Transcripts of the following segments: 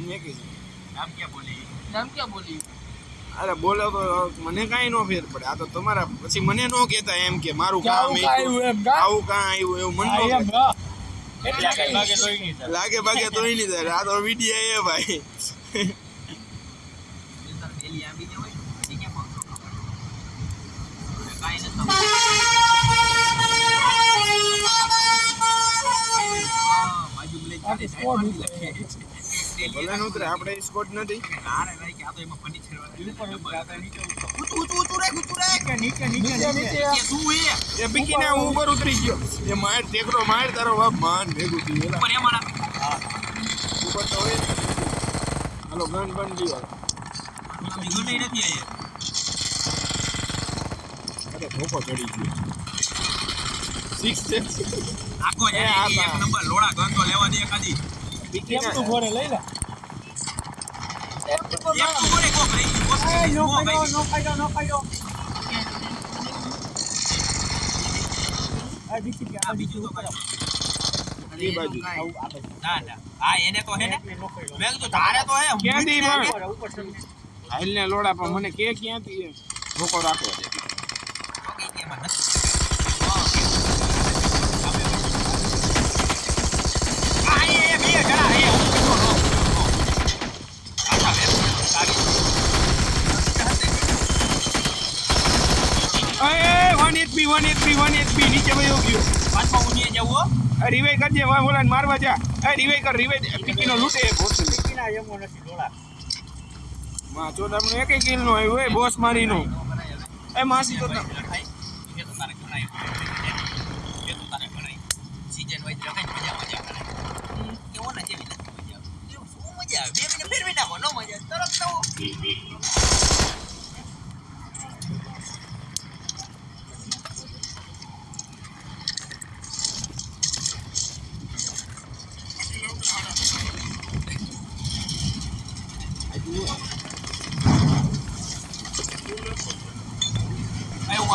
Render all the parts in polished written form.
મેકી છે. નામ ક્યાં બોલી અરે બોલો તો મને કાંઈ નો ફેર પડે. આ તો તમારા પછી મને નો કહેતા એમ કે મારું કામ આવું કાં આવ્યું એવું મને લાગે ભાગે તોય નહીં થાય. આ તો વિડીયો એ ભાઈ ભલે ઉતરે આપણે સ્કોટ નથી. એ બીકીને હું ઉપર ઉતરી ગયો. એ માર ટેકરો માર તારો બાપ માન ભેગું થયું. ઉપર તો હોય. હાલો ગન બન ગયો. અરે ધોકો ચડી ગયો. 6 આખો એક નંબર લોડા ગન તો લેવા દે એકાદી. બીકીને તું ઘોડે લઈ લે એક તો કોને કોક રહી ગયું. નો ખાઈ આ બીજી કે આ બીજું તો કયો એ બાજુ ના હા એને તો હે ને મેં કીધું તારે તો હે ક્યાંથી પણ ઉપર ચડી હાલને લોડા પણ મને કે ક્યાંથી એ ધોકો રાખવો છે. One HP નીચે વયો ગયો. પાછો ઉડીએ જવો રિવાઈ કરજે. ઓલાને મારવા જા. રિવાઈ કર પીકીનો લૂટે બોસ. પીકીના એમો નથી ડોળા માં ચોદામનો એક કિલ નો આવ્યો એ બોસ મારીનો. એ માસી તો તારે ગણાય સીઝન વાઇઝ રખાય મજા કરે કેવો ને જેવી નથી મજા શું મજા આવે 2 મહિને ફેરવી નાખો નો મજા તરત તો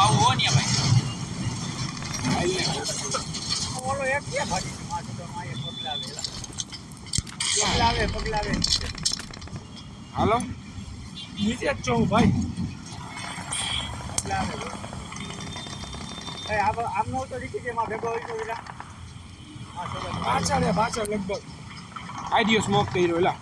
આવું હો ને ભાઈ ઓલો એક કે ભાજી માથું તો માયે પગલાવે હાલો નીચે જ છો ભાઈ પગલાવે એ આમ નો તો દીધી કે માં ભેગો હોય તો વિલા પાછળ લગભગ આઈડિયો સ્મોક કર્યો એલા.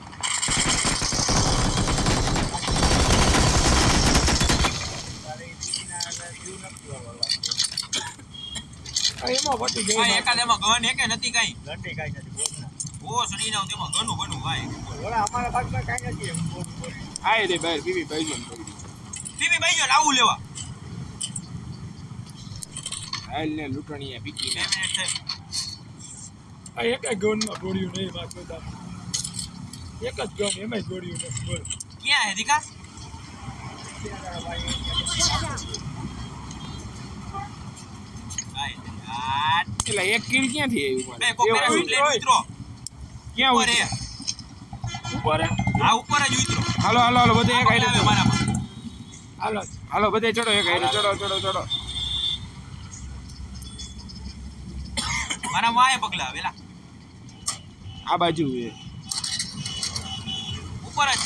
એમાં વટી ગઈ ભાઈ એકાદ એમાં ગન એકે નથી કાઈ ઘંટી કાઈ નથી બોલના ઓ સડી નાવ તેમાં ગનું બનું ભાઈ ઓલા અમારા ભાગમાં કાઈ નથી એમ બોલ આય રે બહાર પીવી ભાઈજો પીપી ભાઈ જો લાવું લેવા હાલને લૂંટણીયા પીકીને 2 મિનિટ થઈ આ એક ગનમાં ગોળ્યું નહીં વાત બધા એક જ ગન એમાં ગોળ્યું નથી બોલ ક્યાં હે દીકા ભાઈ યાર એટલે એક કિલ ક્યાંથી આવ્યું બે કો પેરાશૂટ લઈને ઉતરો ક્યાં ઉપર હે ઉપર આ ઉપર જ ઉતરો હાલો બધે એક આઈડો આવે મારામાં હાલો બધે ચડો એક આઈડો ચડો મારા વાય પગલા વેલા આ બાજુ એ ઉપર જ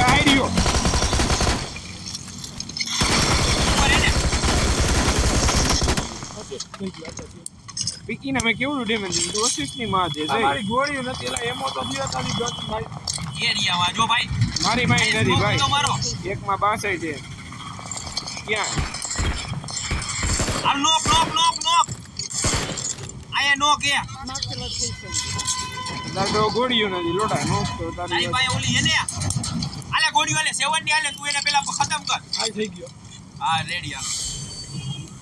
આઈડિયો ઉપર હે ને પીકીને મેં કેવડું ડેમેજ દીધું 25 ની માં છે મારી ગોળ્યું નથી એટલે એમો તો દિયો તારી ગન ભાઈ એરિયામાં જો ભાઈ મારી માઈ નથી ભાઈ તો મારો એકમાં 62 છે ક્યાં આ નોક આયા નોક હે તાર તો ગોળીઓ નથી લોડા નો તો તારી તારી પાસે ઓલી હે ને આલે ગોળીઓ આલે 7 ની આલે તું એને પેલા ખતમ કર આ થઈ ગયો હા રેડી હાલ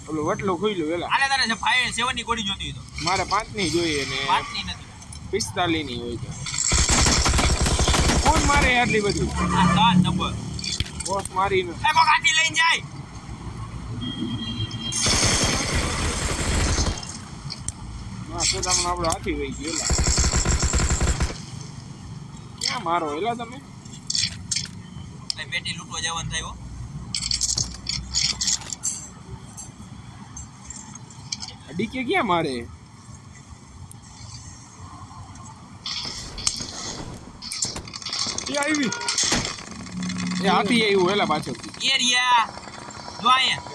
ઓલો વટલો ખોઈલો વેલા આલે તારે 7 ની ગોળી જોતી હોય તો મારે 5 ની જોઈએ ને 5 ની નથી 45 ની હોય તો કોણ મારે આટલી બધી આ 7 નંબર બોસ મારીને એ કો કાટી લઈને જાય ના તો તમને આપણો હાથી વઈ ગયો એલા ક્યાં મારો એલા તમે ભાઈ પેટી લૂંટવા જવાનું થાય હો ડીકે ક્યાં મારે એ આવી એ હાથી આવ્યું એલા પાછળથી એરિયા જો અહીંયા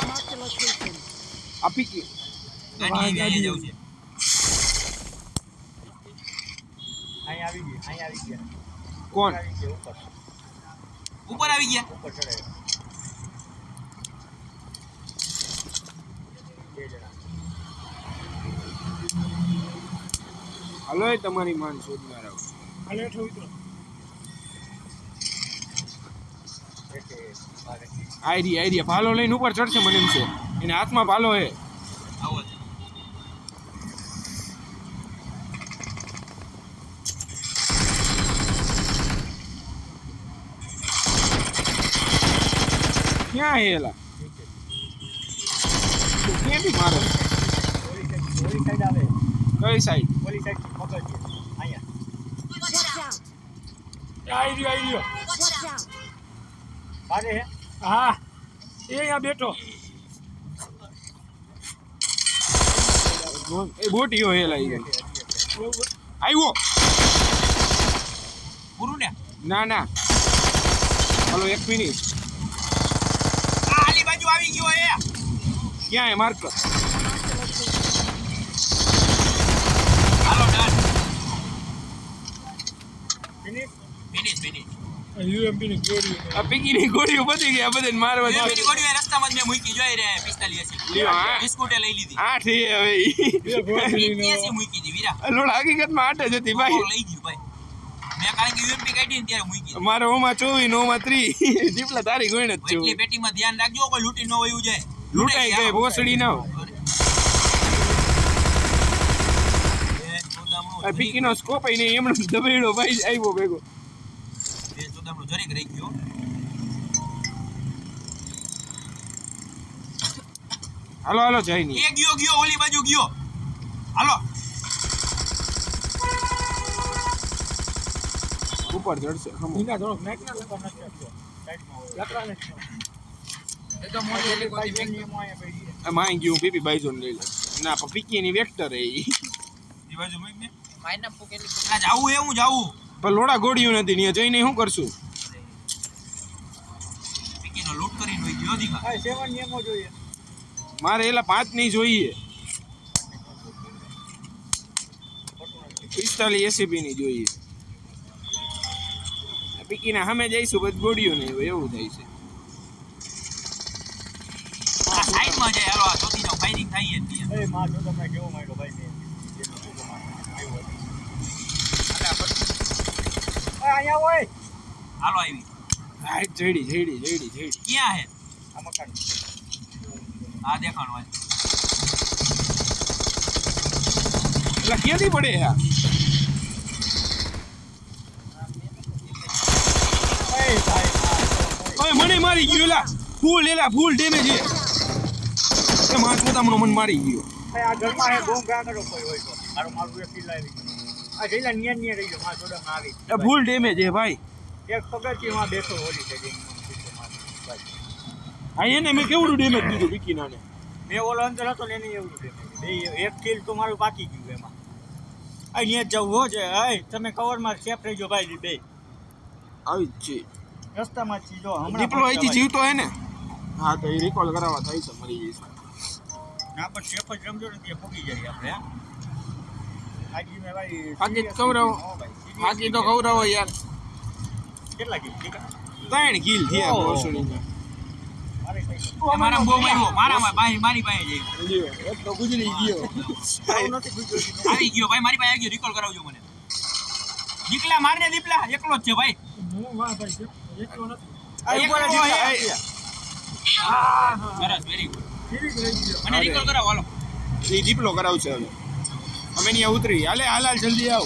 Marked a location. આ પીકી ગાડી આવી અહીંયા જવું છે અહીંયા આવી ગયા કોણ ઉપર આવી ગયા ઉપર ચડાય 2 જણા હાલો એ તમારી માન શોધનાર આવો હાલે હેઠો ઉતરો એટલે મારે આઈડિયા ભાલો લઈને ઉપર ચડશે મને એમ છે એને હાથમાં ભાલો હે આવો છે ક્યાં હે એલા તું ક્યાંથી મારે ઓલી સાઈડ આવે કઈ સાઈડ ઓલી સાઈડ પકડજે અહીંયા Watch out! આવી રહ્યો Watch out! મારે હે હા એ અહીંયા બેઠો એ બોટીઓ હે એલા ઈ આવ્યો પૂરું ને ના ના હાલો 1 મિનિટ આ આલી બાજુ આવી ગયો એ ક્યાં હે માર્કર હાલો ડન ફિનિશ ફિનિશ યુએમપી ની ગોળી આ પીકીની ગોળીઓ બધી ગયા બધાને મારવા મેં જાય પેલી ગોળીઓ રસ્તામાં જ મેં મૂકી જોઈ રે 45 લ્યો, હા. બિસ્કુટે લઈ લીધી આઠ હે હવે ઈ. બે ગોળી 81 મૂકી દી વીરા લોડ હકીકતમાં આઠ જ હતી ભાઈ લઈ ગયું ભાઈ મેં કારણ કે યુએમપી કાઢી ને ત્યારે મૂકી દીધી. મારો ઓમાં 24 નોમાં 30 દીપલા તારી ગોઈણ જ એટલી છું પેટીમાં ધ્યાન રાખજો કોઈ લૂંટી ન વયું જાય લૂંટાઈ ગઈ ભોસડી ના આ પીકીનો સ્કોપ આઈ નહીં એમણે દબેડો ભાઈ આવ્યો ભેગો જરીક રહી ગયો હાલો હાલો જઈ નહીં એ ગયો ઓલી બાજુ ગયો હાલો ઉપર ચડશે હમો ઇના થોડોક નેક ના લગા નથી આપતો સાઈડમાં હોય લકડા ને એ તો મોટી ઓલી ભાઈ બેની મોય પડી આ માંગ ગયું પીપી બાઈઝોન લઈ લે ના પણ પીકીની વેક્ટર હે ઈ એ બાજુ મૂક ને માઈના પોકેલી આ જાવું એવું જાવું પણ લોડા ગોળીઓ નથી ને જઈને શું કરશું પીકીનો લૂંટ કરીને વઈ ગયો દીકા આ 7 નિયમો જોઈએ મારે એલા 5 ની જોઈએ 45 એસીબી ની જોઈએ પીકીના સામે જઈશું બધ ગોળીઓ નહીં હોય એવું થાય છે આ સાઈડમાં જાય હાલો આ ચોથીનો ફાયરિંગ થાય છે એ માં જો તમને કેવો માર્યો ભાઈ ને અહીંયા હોય હાલો આવી રાઈટ જડી ક્યાં હે આ મકાન આ દેખાણો આ એટલે ક્યાંથી પડે આ એ ભાઈ ઓય મને મારી ગયો એલા ફૂલ ડેમેજ છે એ માસ પોતામનો મને મારી ગયો આ ઘરમાં હે બોમ્બ ગા કરો કોઈ હોય તો મારું મારું એક કિલ્લા આવી આ જઈલા નિયન રહી ગયો માં જોડા માં આવી એ ફૂલ ડેમેજ છે ભાઈ એક પગથિયે માં બેઠો હોલી છે આ એને મેં કેવડું ડેમેજ દીધું વિકીનાને મેં ઓલો અંદર હતો ને એને એવું બે એક કિલ તો મારું બાકી ગયું એમાં અહીંયા જવું હો છે હે તમે કવરમાં સેફ રહેજો ભાઈ બે આવી જ છે રસ્તામાં ચીજો હમણાં ડિપ્લો અહીંથી જીવતો હે ને હા તો એ રિકોલ કરાવવા થાય છે મરી જઈશ ના પણ સેફ જ રમજો ને ત્યાં પૂગી જાય આપણે આજી મે ભાઈ બાકી તો કવરાવો બાકી તો કવરાવો યાર કેટલા કિલ ઠીક 3 કિલ થયા ભોસડીના મારે કઈ મારા બહુ માર્યો મારામાં મારી પાસે જઈ લ્યો એક તો ગુજરી ગયો નથી ગુજરી આવી ગયો ભાઈ મારી પાસે આવી ગયો રિકોલ કરાવજો મને દીકલા મારને દીપલા એકલો જ છે ભાઈ હું વાહ ભાઈ એટલો નથી સરસ વેરી ગુડ ઠીક રહી ગયો મને રિકોલ કરાવો હાલો એ ડિપ્લો કરાવશે હવે અમે ત્યાં ઉતરી હાલ જલ્દી આવ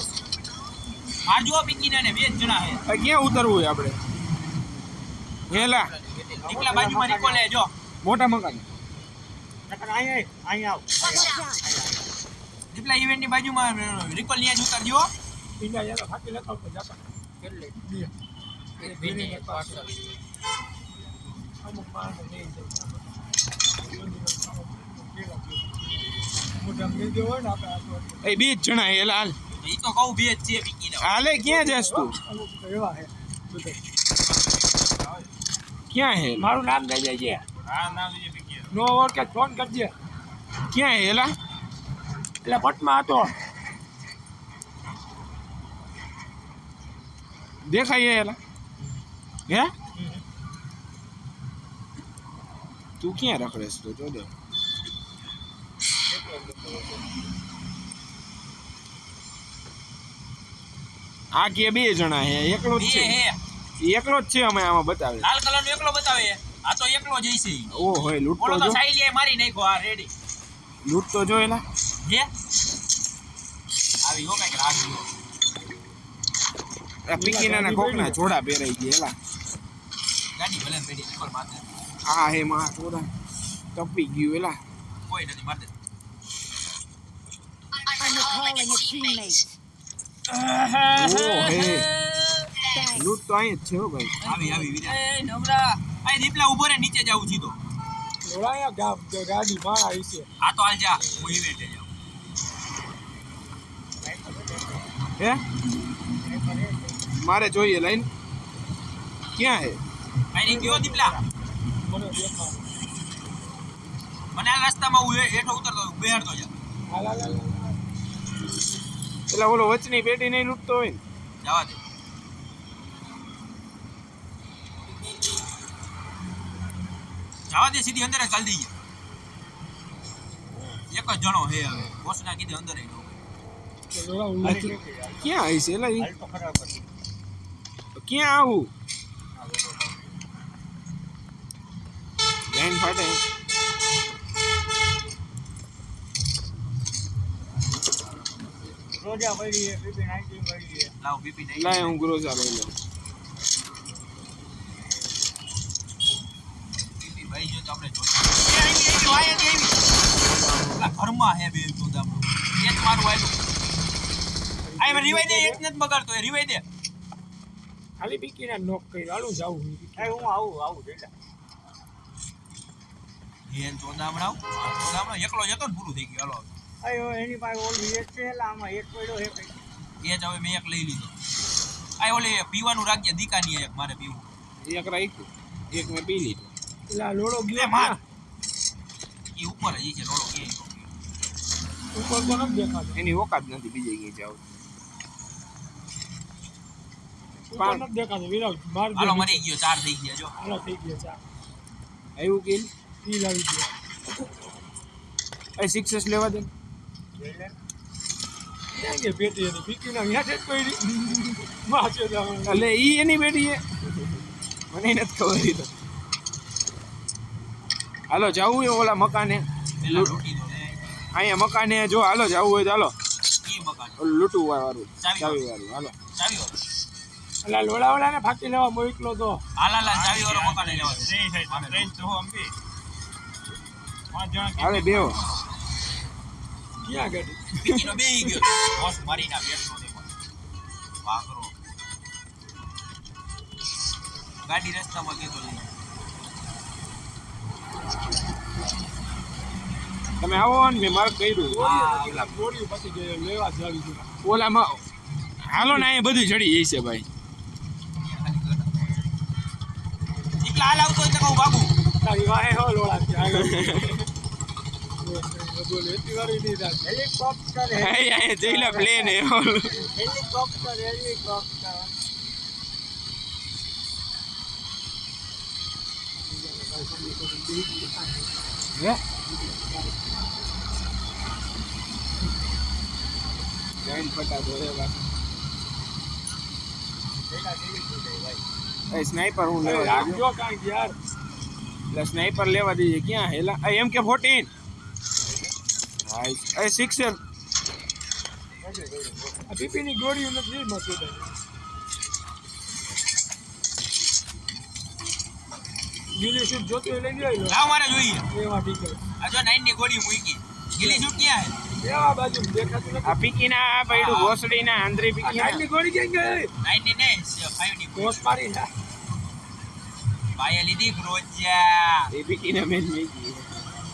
મારજો પીકીના ને બે જ જણા હે આ ક્યાં ઉતરવું હોય આપણે હેલા દીકલા બાજુમાં રિકોલ હે જો મોટા મકાન નકર અહીંયા આવ Watch out! દીપલા ઇવેન્ટની બાજુમાં રિકોલ ન્યા જ ઉતારજો ઇન્ડિયા યાર ફાકી લેતા તો જાતા કેટલે અમુક માણસો નહીં મોટા મેં જો હોય ને આપણે એ બે જ જણા હેલા હાલ તો ઈ તો કહું બે જ છે વિકીને. હાલે ક્યાં જશ તું અમુક તો એવા હે બધા. ક્યાં હે મારું નામ દઈ દેજે. હા નામ લીજે વિકી. નો ઓળખે ફોન કરજે. ક્યાં હે એલા એટલે પટમાં હતો. દેખાય હે એલા હે તું ક્યાં રખડેસ તો જો દે આ કે બે જણા હે એકલો જ બે છે હે. એકલો જ છે અમે આમાં બતાવે લાલ કલરનો એકલો બતાવે. આ તો એકલો જ હશે ઈ. ઓ હોય લૂંટતો ઓલો તો જો સાઈલીએ મારી નાખ્યો આ રેડી. લૂંટતો જો એલા હે આવી હો કઈક રાખ્યો. આ પીકીના કોકના જોડા પહેરાઈ ગયા એલા ગાડી ભલે પેડી ઉપર માથે. આ હે માં જોડા તપી ગયું એલા કોઈ નથી મારતે. I'm recalling a teammate. ઓ હે Thanks. લૂંટ તો અહીં જ છે હો ભાઈ આવી વિરા. એ નમરા. આ દીપલા ઉભો રે નીચે જાવું સીધો. લોડાયા ગામ ગાડી માં આવી છે. આ તો હાલ જા હું ઇવેન્ટે જાઉં. હે મારે જોઈએ લાઈન ક્યાં હે આઈ ગયો દીપલા. મને દેખાય. મને આ રસ્તામાં હું હેઠો ઉતરતો બેહડતો જા. હાલ હાલ હાલ. એટલે ઓલો વચની પેટી નહીં લૂંટતો હોય ને જવા દે. જવા દે સીધી અંદર જ ચાલ દઈએ. એક જ જણો હે હવે બોસના કીધે અંદર આવી ગયો. લોડા ઉલ્લે ક્યાં આવી છે એલા ઈ? હાલ તો ખરાબ હતી. ક્યાં આવું લાઈન ફાટે રોજા પડી છે બીબી 19 પડી છે. લાવ બીપી નહીં. લાય હું ગ્રોઝા લઈ લઉં બીપી ભાઈ જો તો આપણે જોઈએ. એ આવી વાય આવી. આ ઘરમાં હે બે તો દામડો. એક મારું આયલું. આય રિવાઈ દે એક નથી બગાડતો એ રિવાઈ દે. ખાલી બીકીના નોક કરી હાલું જાવું. એ હું આવું દેખા. એન ચોદામણાવ. ચોદામણો એકલો જતો ને પૂરું થઈ ગયું. હાલો આયો એની પાસે ઓલી એક છે એટલે આમાં એક પડ્યો હે કઈ. એ જ હવે મેં એક લઈ લીધો. આ ઓલી પીવાનું રાખજે દીકાની એક મારે પીવું. એક રાખ્યું એક મેં પી લીધું એટલે આ લોડો એ ગયો માર. ક્યાં? એ ઉપર જ છે રોડો કે ઉપર તો નથી દેખાતો. એની ઓકાત નથી બીજે ક્યાંય જાવ ઉપર નથી દેખાતો. વિરાલ માર દે. હાલો મરી ગયો 4 થઈ ગયા જો. હાલો થઈ ગયો ચા. આવ્યું કે ઈ લાવી દે. એ સિક્સેસ લેવા દે ક્યાં કે પેટી એની બીકીના હેઠે જ પડી. માછે જાવ. એટલે ઈ એની બેટી છે મને નથી ખબર ઈ તો હાલો જાવું હોય ઓલા મકાને પેલા લૂટી દો ને. અહીંયા મકાને જો હાલો જાવું હોય તો હાલો ઈ મકાન ઓલું લૂંટવું વાળું ચાવી ચાવી વાળું હાલો ચાવી વાળો. એટલે લોડાવાળાને ફાકી લેવા મોકલો તો. હાલ ચાવી વાળો મકાન લેવા દે. ટ્રેન તો અંબી. 5 જણા હાલે બેહો ક્યાં ગાડી? બીકીનો બેહી ગયો. બોસ મારીના બેઠો દેખો. વાગરો. ગાડી રસ્તામાં ગયો લઈ. તમે આવો ને મેં માર્ક કર્યું ઓલા ગોળીઓ પછી ગયો લેવા જાવી છે. ઓલામાં હાલો ને અહીંયા બધું ચડી જશે ભાઈ એકલા હાલ આવતો હોય તો કહું બાબુ. તારી વાહે હો લોડા કે આગળ. બોલ એટલી વારી નહીં થાય. હેલિકોપ્ટર અહીંયા જઈ લે પ્લેન હે હેલિકોપ્ટર. હે લાઈન ફટાતો હે એ સ્નાઈપર હું લેવા યાર દીધું જો કાંઈ યાર. એટલે સ્નાઈપર લેવા દીજે ક્યાં હેલા એમ કે 14 એ સિક્સર આ પીપીની ગોળીઓ નથી મસ્ત. ગીલી શૂટ જોતી હોય લઈ લ્યો. લાવ મારે જોઈએ. એવા ઠીક આ જો 9 ની ગોળી મૂકી. ગીલી શૂટ ક્યાં હે? એવા બાજુ દેખાતું નથી. આ પીકીના આ પૈડું ઘોસડીના આંધરી આ પીકીના ગાડી ગોળી ક્યાં ગઈ? 9 ની નહીં 5 ની. ઘોસ મારી ના. પાયા લીધી ગ્રોજા. એ પીકીના મેન મેકી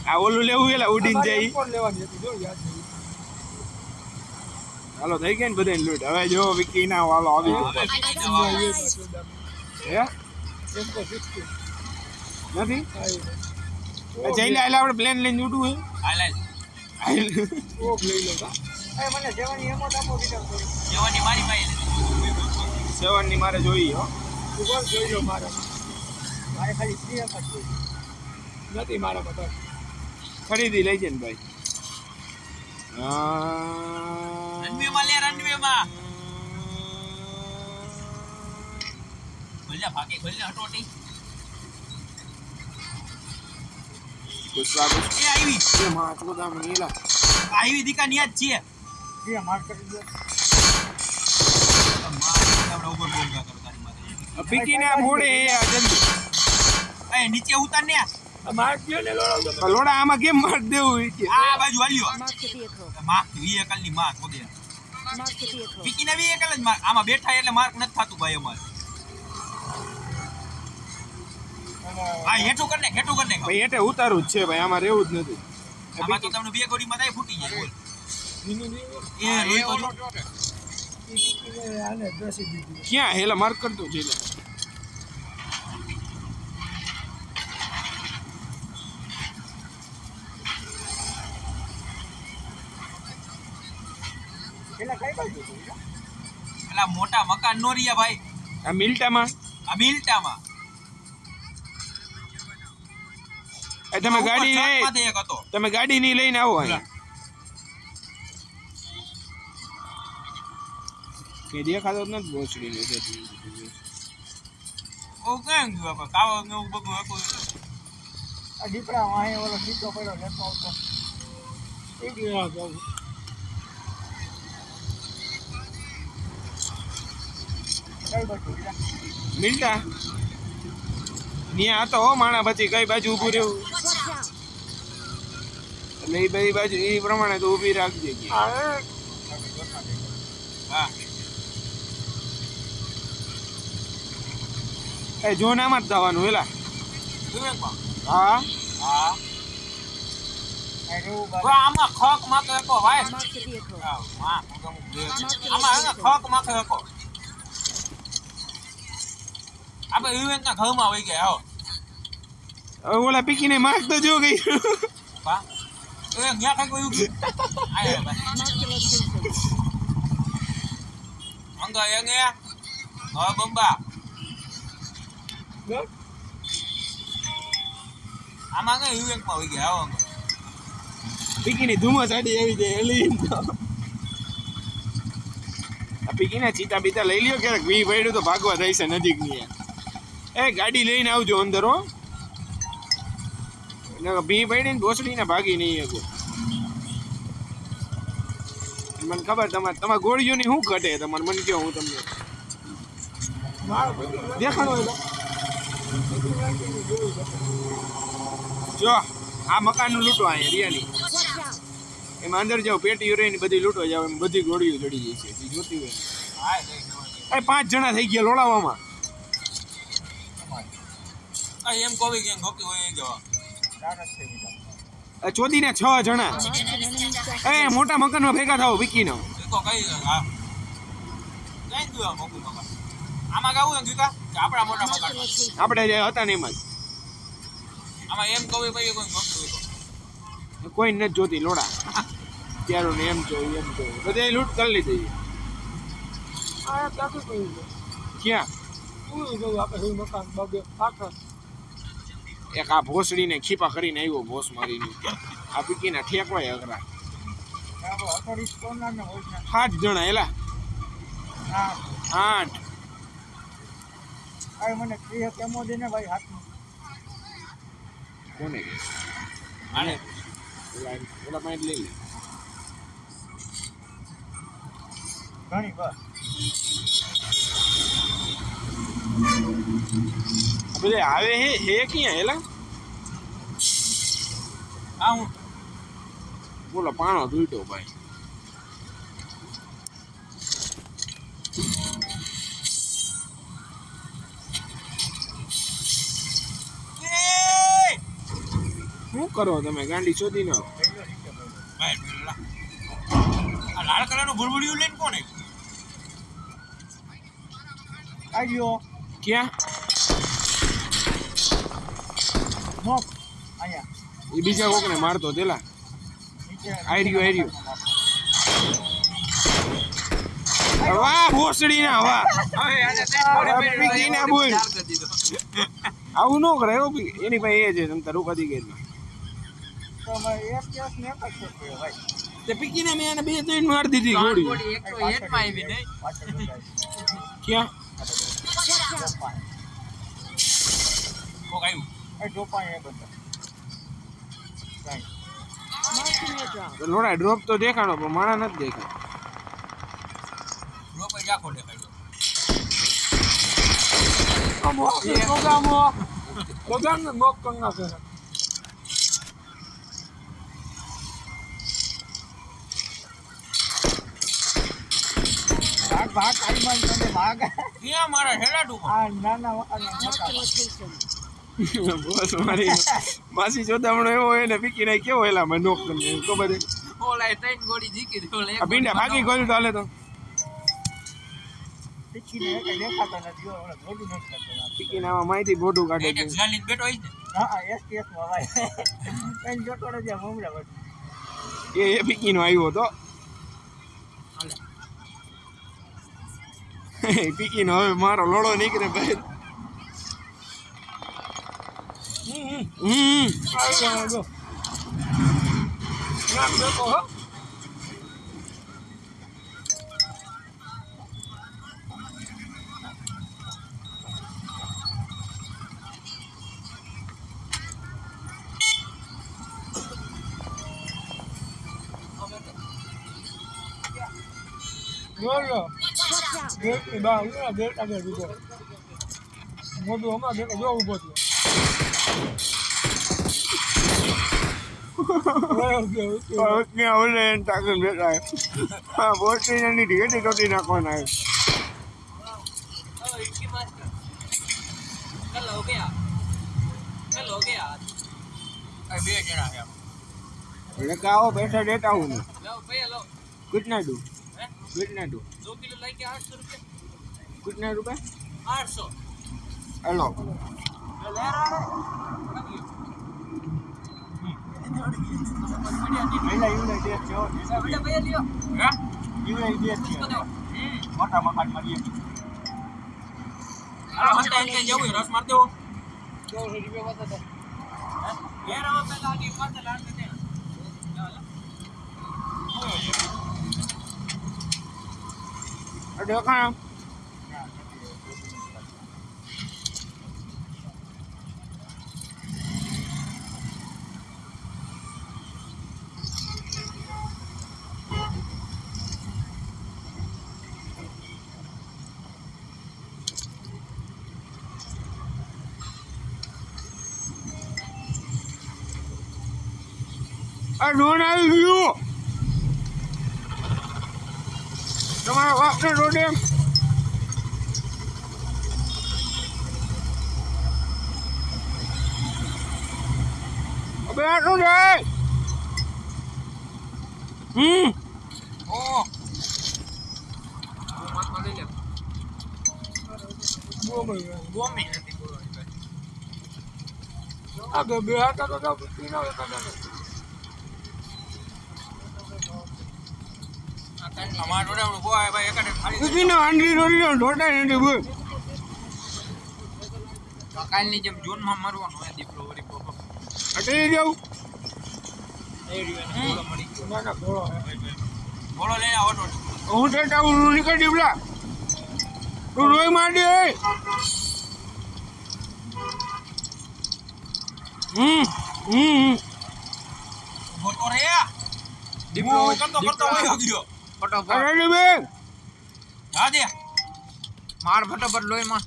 આ ઓલું લેવું એલા ઉડીને જાય કોણ લેવાની હતી જો યાદ નહીં. હાલો થઈ ગઈ ને બધાને લૂટ. હવે જો વિકી ના વાલો આવી ગયો. હે નથી જઈ લે આપણે પ્લેન લઈને ઉડવું હાલ હે મને જવાની એમો આપો બીજા જવાની મારી પાસે સેવન ની મારે જોઈએ હો. જોઈ લો મારે ખાલી 3 જ જોઈએ નથી મારા બધા ખરીદી લઈ જાય ને ભાઈ. રનવેમાં લે રનવેમાં ભલ્યા ભાગે ભલ્યા હટોટી ગુસ્સા એ આવી એ માં ચોદા માં નીલા આવી દીકા નિયાજ છે જે માર કરી દો આપણે ઉપર બોલ કા કરો તારી માથે પીકીને આ મોડે આ જલ્દી એ નીચે ઉતાર ને માર ગયો ને લોડો લોડા આમાં કેમ માર દેવું છે આ બાજુ હાલ્યો Mark the vehicle. Mark vehicle ની માર્ક ઓદે Mark the vehicle. પીકીને vehicle જ માર્ક આમાં બેઠા એટલે માર્ક નથી થાતું ભાઈ અમારે આ હેઠું કર ને ભાઈ એટલે ઉતારું જ છે ભાઈ આમાં રહેવું જ નથી. આમાં તો તમને બે ગોળીમાં થાય ફૂટી જાય બોલ એ રોઈ તો આને બેસી દીધી ક્યાં હેલા માર્ક કરતો છે લે. પેલા કઈ બાજુ પેલા મોટા મકાન નો રહ્યા ભાઈ આ મિલ્ટામાં આ મિલટામાં એ તમે ગાડી છતમાંથી એક હતો તમે ગાડી ની લઈને આવો અહીંયા કે દેખાતો જ નથી બોચડી ને ઓ કેમ ગયો આપણે કાવો ને એવું બધું હતું આ દીપડા વાહે ઓલો સીધો પડ્યો લેતો આવતો એક લેવા જાવ કઈ બાજુ મિલ્ટા ન્યા હતો હો માણા પછી કઈ બાજુ ઊભું રહેવું Watch out. એટલે એ બધી બાજુ એ પ્રમાણે તો ઊભી રાખજે કે હા એ જોનામાં જ થવાનું હેલા. વિવેકમાં હા હા આ રેવું તો આમાં ખોક માકે હકો ભાઈ Mark the vehicle. હા વાહ આમાં હે ખોક માકે હકો આપણે વિવેકના ઘરમાં વઈ ગયા હો હવે ઓલા પીકીને માર્ક તો જો ગઈ હા એ ન્યા કઈ કોઈ ઉભી આયા ભાઈ Mark the location. અંગા એંગે હા બંબા આમાં કઈ વિવેકમાં વઈ ગયા હો અંગા પીકીની ધુમ્મસ આડી આવી જાય હેલી આ પીકીને ચીતા બીતા લઈ લ્યો ક્યારેક વી પડ્યું તો ભાગવા થાય છે નજીક ની એ ગાડી લઈને આવજો અંદર હો ભી પડી ને ભોસડીને ભાગી નહીં શકો. મને ખબર તમારે ગોળીઓની શું ઘટે તમારે મને કહો હું તમને દેખાડો એટલે જો આ મકાનનું લૂંટો અહીંયા રિયાની Watch out. એમાં અંદર જાઓ પેટી રહી બધી લૂંટો જાવ એમ બધી ગોળીઓ ચડી જાય છે જે જોતી હોય હાય લઈ જવાની એ 5 જણા થઈ ગયા લોડાવામાં આ એમ કોવી ગેંગ હોકી હોય એ જવા ચોદીને 6 જણા Mark an enemy sector. એ મોટા મકાનમાં ભેગા થાવ વિકીનો ઈકો કઈ હા કઈ દુઆ મોકું મકા આમાં ગાવું ને ગીકા કે આપણા મોટા Mark the મકાન location. આપણે જે હતા ને એમાં આમાં એમ કોવી ભાઈ કોઈ હોકી હોય જ કોઈ નથી જોતી લોડા ત્યારો ને એમ જોઈ બધા લૂંટ કરી લીધી આ કાકુ કહ્યું છે ક્યાં તું ગયું આપણે હું મકાન બગે પાછળ એક આ ભોસડીને ખીપા કરીને આવ્યો ભોસ મારીને આ પીકીના ઠેકવાય અઘરા આપણો અઠવાડિયું સોનાર ને હોય ને 7 જણા એલા હા 8 આ મને ક્રિયા કેમો દે ને ભાઈ હાથમાં કોને કે આને ઓલા પાંચ લઈ લે ઘણી બસ બધે આવે હે ક્યાં હેલા આ હું બોલો પાણો તૂટો ભાઈ શું કરો તમે ગાંડી શોધી નાખો ભાઈ પેલા આ લાલ કલરનું ભૂરભૂરિયું લઈને કોણ આવ્યો ક્યાં નોક અહીંયા એ બીજા કોકને મારતો તેલા નીચે આયર્યું વાહ ભોસડી ના વાહ પીકી ના બોલ આવું ન કરે એની પાસે એ છે તમ તારું કદી ગઈ તો હવે એક કેસ ને એક જ થયો ભાઈ તે પીકી ને મેં એને 2-3 મારી દીધી ગોળી પાછળ ક્યાં કોક આવ્યું એ ડોપા એ બધા કાઈ Marking airdrop. લોડા ડ્રોપ તો દેખાણો પણ માણા નથી દેખાય ડ્રોપ જ આખો દેખાડ્યો ભાગ આઈમાન તમે ભાગ ત્યાં મારા હેડા ડૂબા આ નાના મકાન Mark the location. બસ મારી માસી જોદામણો એવો હોય ને પીકી નાય કેવો એલા મને નોક કરીને ખબર છે ઓલા ત્રણ ગોળી જીકી દે ઓલા આ ભીંડા ભાગી ગયું તો હાલે તો પીછીને કઈ દેખાતા નથી ઓલા જોડું નથી કરતો પીકી નામાં માહિતી બોડું કાઢે એક છે ઝાલીને બેઠો હોય ને હા એસટીએસ માં ભાઈ કઈ જોટોડે જે મમરા વળી એ પીકી નો આવ્યો તો પીકી નો હવે મારો લોડો નીકળે બહાર બોલો Watch out. બેટ બા ઉલા બેટ આગળ ઉભો મોટું હમણાં બેટ જો ઉભો થયો ત્યાં ઓલે એને ટાંકીને બેઠા હા બોટી એની ઢેટી ટોટી નાખવાના આવે આ બે જણા છે એટલે કે આવો પૈસા દેતા હું ને કિતના દઉં હે કિતના દઉં 2 કિલો લઈ ગયા 800 રૂપિયા કિતના રૂપિયા 800 હેલો પહેલા યુનાઈ દેશ છે હે યુનાઈ દેશ છે મોટા મકાન મળીએ હાલો હંતા એને જવું રસ માર દેવો 200 રૂપિયા વધે ઘેરામાં પહેલા આની પાસે લાડ દે દેખાણ આ ડોન આવી ગયું તમારા વાપને રોડે અબે આ શું છે ઓ મત લઈ લે ગોમી નથી બોલવાની આગળ બે હતા તો પીનો અમાર રોડે બોય ભાઈ એકાડે ખાલી કીને આંડી રોડી ઢોટા નથી બોલ કાલની જેમ જૂન માં મરવાનું હોય દીપડો વરી પોપો અટલી જાઉં બોલો મળી ગયો ના ના બોલો બોલો લઈને આવો તો હું ટેટા હું નીકળ દીપલા તું રોઈ માંડી બોતો રે દીપડો કરતો કરતો વયો ગયો ફટાફટ અરે બે હા દે માર ફટાફટ લોહી માં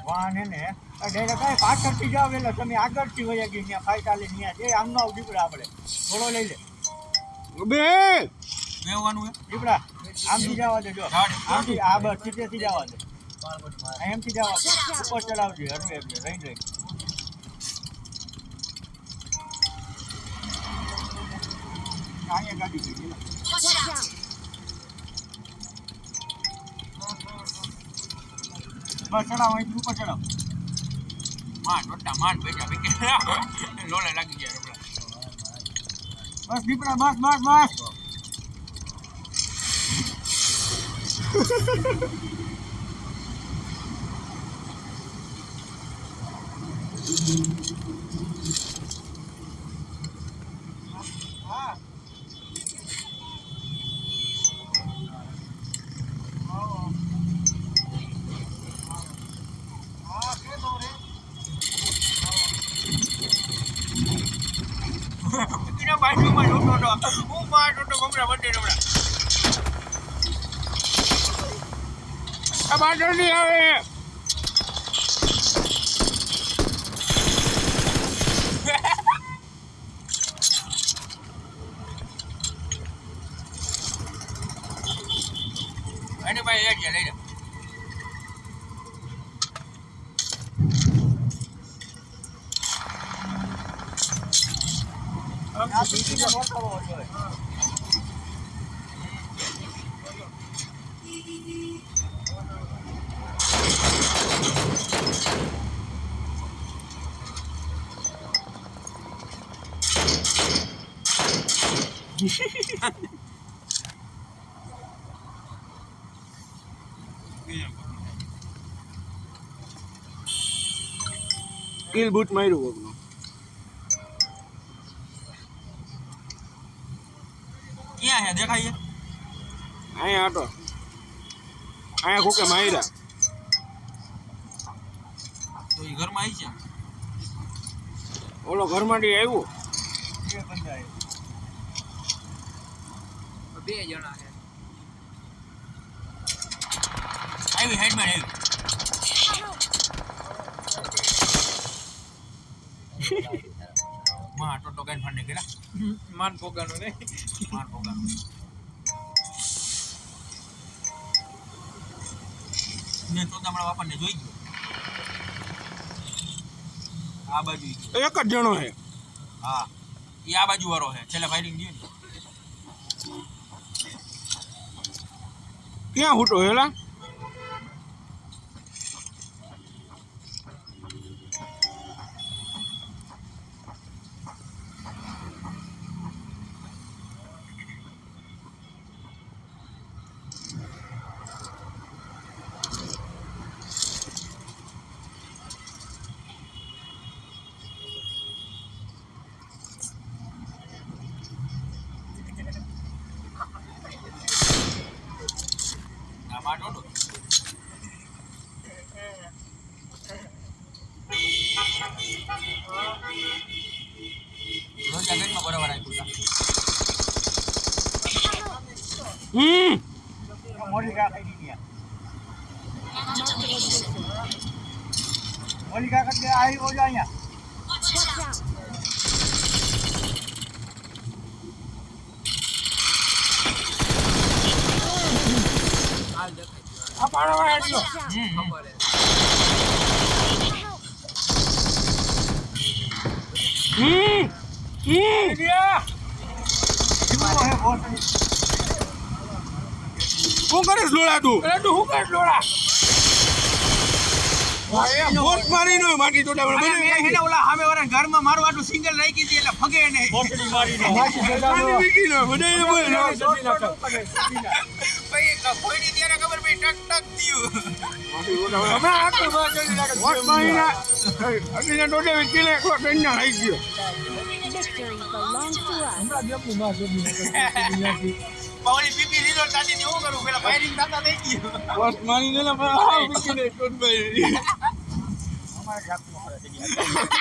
વાહન ને ડાયરેક્ટ કઈ પાછળથી જાવ એટલે તમે આગળથી વયા ગઈ ત્યાં ફાઈટા લઈને ત્યાં જે આમનો દીપડા આપણે થોડો લઈ લે બે મેવાનું હે દીપડા આમથી જવા દે જો જવા દે. આમથી આ બસ સીધેથી જવા દે એમથી જવા દે ઉપર ચલાવજે હરવે એટલે રહી રહી અહીંયા ગાડી ગઈ Watch out! બસ ચડાવ અહીંથી ઉપર ચડાવ માંડ બેટા વિકેટ લોલે લાગી ગયા રબડા. બસ દીપડા બસ બસ બસ વિકેટના બાજુમાં લોટો હું માર ટોટો ગમરા વડે રબડા. આ બાટલ નહીં આવે અને ભાઈ એક લઈ લે. આ દીકરીને મોટો જોઈએ કિલ બૂટ માર્યું કોકનું ક્યાં હે દેખાય છે? અહીંયા હતો અહીંયા કોકે માર્યા તો એ ઘરમાં આવી છે. ઓલો ઘરમાંથી આવ્યો બે બંદા બે જણા છે. આવી હેડમેન આવી. માં ટોટો ગાઈન ફાડને ગયેલા. માન પોગાનો ને માર પોગાનું. ને તો તમારા બાપાને જોઈ ગયો. આ બાજુ ઈ ગયો. એક જ જણો છે હા એ આ બાજુ વાળો છે. છેલ્લે ફાયરિંગ ગયું ને ક્યાં હૂટો હેલા આ માં ટોટો. રોજા ગેટમાં બરાબર આપ્યું હતા. મોડી કા ખાઈ ગયા મોડી કા એટલે આવી ઓજો અહીંયા Watch out! હાલ દેખાય આ પાડો વાળ્યો Watch out! ખબર હે જીવો હે ભોસડી શું કરીશ લોડા તું અરે તું હું કર લોડા બોટ મારી નો માટી તો અરે મેં હેને ઓલા સામે વાળા ઘરમાં મારું આટલું સિંગલ રાખી હતી એટલે ફગે ને. ભોસડી મારીને વીકી નો બધાય બોલ ભાઈ કોઈની ત્યારે ખબર પડી ટક ટક થયું. હમણાં આટલું બોટ મારીને અગ્નિના ટોટે વીકીને એકલો ટ્રેનના આવી ગયો Victory belongs to us. પાવલી પીપી લીધો તાજી હું કરું પેલા ફાયરિંગ થતા થઈ ગયું. બોટ મારીને ને આ વીકીને ટોટ મારી અમારે જાતનો કરે છે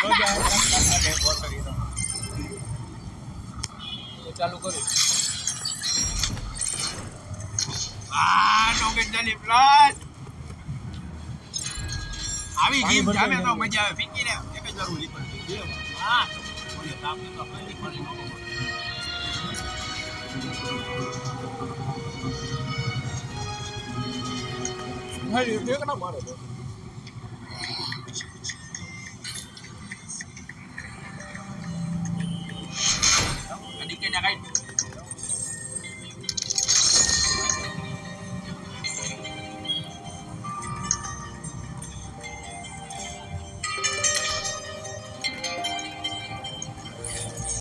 રોજા હે ભોસડી તો ચાલુ કર્યું આ ટોકેટ ચાલી પ્લસ આવી ગેમ જામે તો મજા આવે. પીકીને એક જ જરૂર લીધો. હા ઓલે કામ તો ફરી ફરી નો ખાલી ઠેકડા મારે છે. ડીકે ને કાઈ